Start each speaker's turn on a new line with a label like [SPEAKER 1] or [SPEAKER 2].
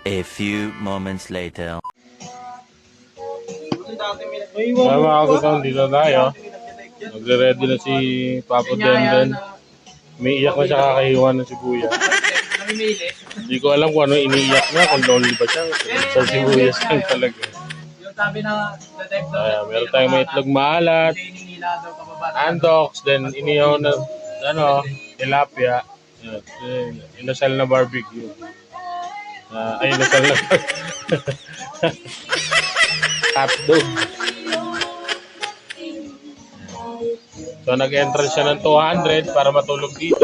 [SPEAKER 1] A few moments later.
[SPEAKER 2] Mga kasama, dito tayo. Magre-ready na si Papa Denden. Umiiyak na siya kakahiwa ng sibuyas. Hindi ko alam kung ano iniiyak niya, kung lol ba siya. Sa sibuyas lang talaga. Meron tayong may itlog maalat, andox, then inihaw na, tilapia, inasal na barbecue. Inasal na hotdog. So nag-entrance siya ng 200 para matulog dito.